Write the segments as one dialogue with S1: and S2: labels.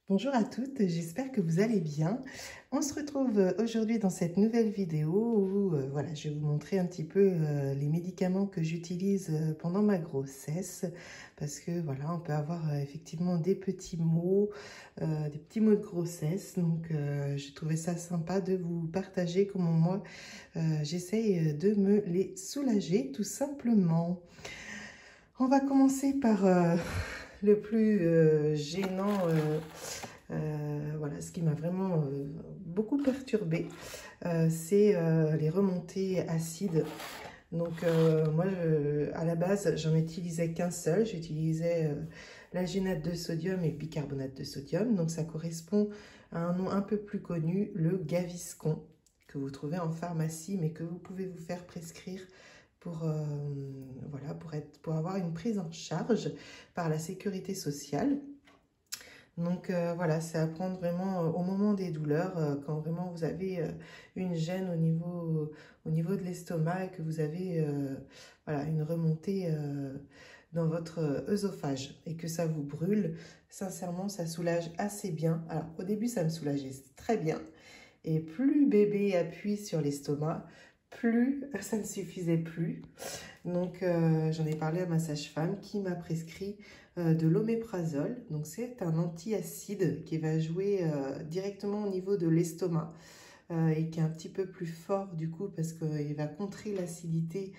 S1: Bonjour à toutes, j'espère que vous allez bien. On se retrouve aujourd'hui dans cette nouvelle vidéo où voilà, je vais vous montrer un petit peu les médicaments que j'utilise pendant ma grossesse parce que voilà, on peut avoir effectivement des petits mots de grossesse. Donc j'ai trouvé ça sympa de vous partager comment moi j'essaye de me les soulager tout simplement. On va commencer par le plus gênant, voilà, ce qui m'a vraiment beaucoup perturbée, c'est les remontées acides. Donc moi, à la base, j'en utilisais qu'un seul. J'utilisais l'alginate de sodium et le bicarbonate de sodium. Donc ça correspond à un nom un peu plus connu, le Gaviscon, que vous trouvez en pharmacie, mais que vous pouvez vous faire prescrire pour, voilà, pour avoir une prise en charge par la sécurité sociale. Donc voilà, c'est à prendre vraiment au moment des douleurs, quand vraiment vous avez une gêne au niveau de l'estomac et que vous avez voilà, une remontée dans votre œsophage et que ça vous brûle. Sincèrement, ça soulage assez bien. Alors au début, ça me soulageait très bien. Et plus bébé appuie sur l'estomac, plus ça ne suffisait plus. Donc j'en ai parlé à ma sage-femme qui m'a prescrit de l'oméprazole. Donc c'est un antiacide qui va jouer directement au niveau de l'estomac et qui est un petit peu plus fort du coup parce qu'il va contrer l'acidité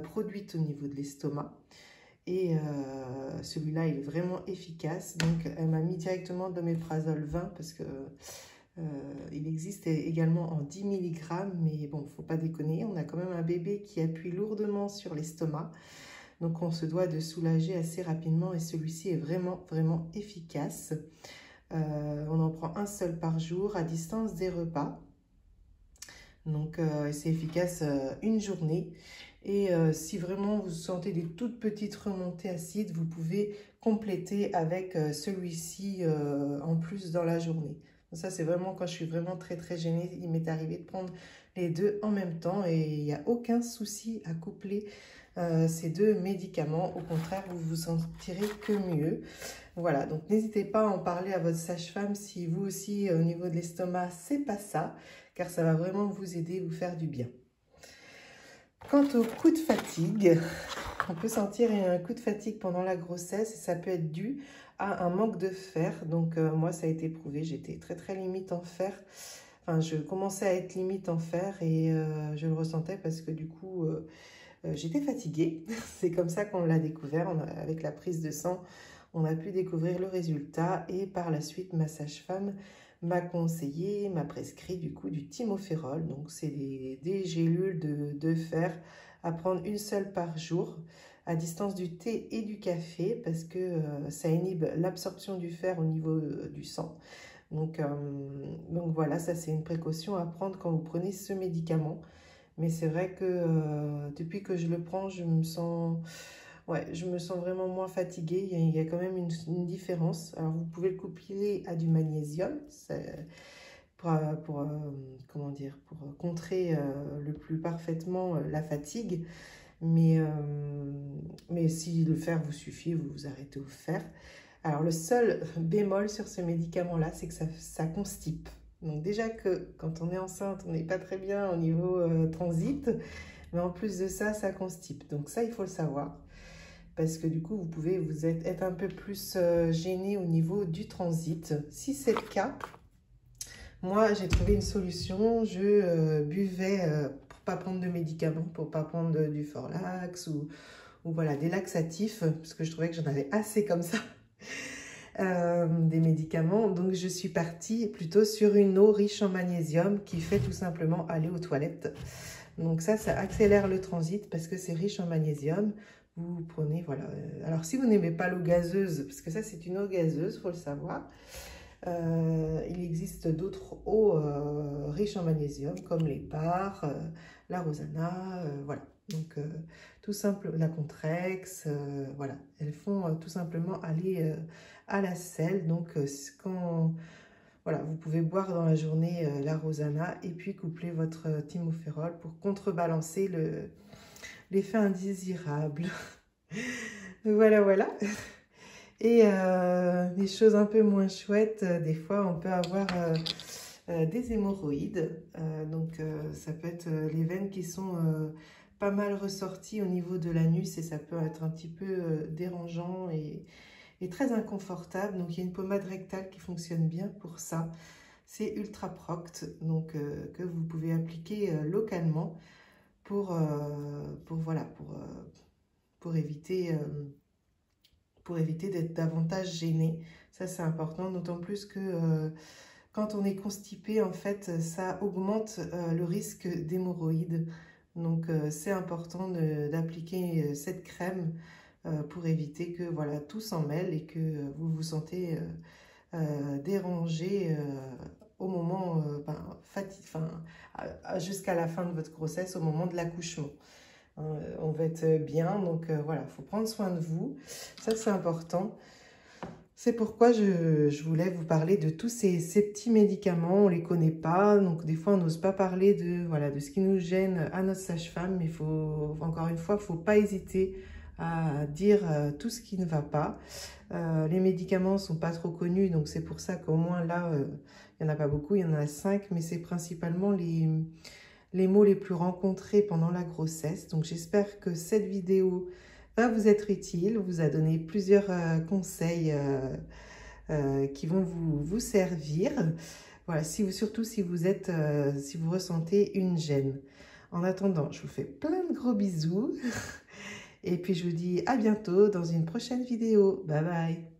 S1: produite au niveau de l'estomac. Et celui-là, il est vraiment efficace. Donc elle m'a mis directement de l'oméprazole 20 parce que il existe également en 10 mg, mais bon, faut pas déconner, on a quand même un bébé qui appuie lourdement sur l'estomac, donc on se doit de soulager assez rapidement et celui-ci est vraiment efficace. On en prend un seul par jour à distance des repas, donc c'est efficace une journée. Et si vraiment vous sentez des toutes petites remontées acides, vous pouvez compléter avec celui-ci en plus dans la journée. Ça, c'est vraiment quand je suis vraiment très gênée. Il m'est arrivé de prendre les deux en même temps et il n'y a aucun souci à coupler ces deux médicaments. Au contraire, vous vous sentirez que mieux. Voilà, donc n'hésitez pas à en parler à votre sage-femme si vous aussi, au niveau de l'estomac, c'est pas ça, car ça va vraiment vous aider, vous faire du bien. Quant au coup de fatigue, on peut sentir un coup de fatigue pendant la grossesse et ça peut être dû à un manque de fer. Donc moi, ça a été prouvé, j'étais très limite en fer. Enfin, je commençais à être limite en fer et je le ressentais parce que du coup, j'étais fatiguée. C'est comme ça qu'on l'a découvert. Avec la prise de sang, on a pu découvrir le résultat et par la suite, ma sage-femme m'a conseillé, m'a prescrit du coup du thymopherol. Donc c'est des gélules de fer à prendre une seule par jour à distance du thé et du café parce que ça inhibe l'absorption du fer au niveau du sang. Donc voilà, ça c'est une précaution à prendre quand vous prenez ce médicament. Mais c'est vrai que depuis que je le prends, je me sens vraiment moins fatiguée. Il y a quand même une différence. Alors, vous pouvez le coupler à du magnésium comment dire, pour contrer le plus parfaitement la fatigue. Mais si le fer vous suffit, vous vous arrêtez au fer. Alors, le seul bémol sur ce médicament-là, c'est que ça constipe. Donc déjà que quand on est enceinte, on n'est pas très bien au niveau transit. Mais en plus de ça, ça constipe. Donc ça, il faut le savoir. Parce que du coup, vous pouvez être un peu plus gêné au niveau du transit. Si c'est le cas, moi, j'ai trouvé une solution. Je buvais, pour pas prendre de médicaments, pour pas prendre du Forlax ou voilà, des laxatifs, parce que je trouvais que j'en avais assez comme ça, des médicaments. Donc, je suis partie plutôt sur une eau riche en magnésium qui fait tout simplement aller aux toilettes. Donc ça accélère le transit parce que c'est riche en magnésium. Vous prenez, voilà. Alors, si vous n'aimez pas l'eau gazeuse, parce que ça, c'est une eau gazeuse, il faut le savoir. Il existe d'autres eaux riches en magnésium, comme les Par, la Rosana, voilà. Donc, tout simple, la Contrex, voilà. Elles font tout simplement aller à la selle. Donc, voilà, vous pouvez boire dans la journée la Rosana et puis coupler votre thymopherol pour contrebalancer l'effet indésirable. Voilà. Et des choses un peu moins chouettes, des fois on peut avoir des hémorroïdes. Ça peut être les veines qui sont pas mal ressorties au niveau de l'anus et ça peut être un petit peu dérangeant et très inconfortable. Donc il y a une pommade rectale qui fonctionne bien pour ça. C'est Ultra Proct, donc que vous pouvez appliquer localement voilà, pour éviter d'être davantage gêné. Ça, c'est important, d'autant plus que quand on est constipé, en fait, ça augmente le risque d'hémorroïdes. Donc, c'est important d'appliquer cette crème pour éviter que voilà, tout s'en mêle et que vous vous sentez dérangé au moment, jusqu'à la fin de votre grossesse, au moment de l'accouchement. On va être bien, donc voilà, il faut prendre soin de vous. Ça, c'est important. C'est pourquoi je voulais vous parler de tous ces petits médicaments. On ne les connaît pas, donc des fois, on n'ose pas parler de ce qui nous gêne à notre sage-femme. Mais encore une fois, il ne faut pas hésiter à dire tout ce qui ne va pas. Les médicaments ne sont pas trop connus, donc c'est pour ça qu'au moins là, il n'y en a pas beaucoup, il y en a 5, mais c'est principalement les mots les plus rencontrés pendant la grossesse. Donc j'espère que cette vidéo va vous être utile, vous a donné plusieurs conseils qui vont vous servir. Voilà, surtout si vous ressentez une gêne. En attendant, je vous fais plein de gros bisous et puis je vous dis à bientôt dans une prochaine vidéo. Bye bye.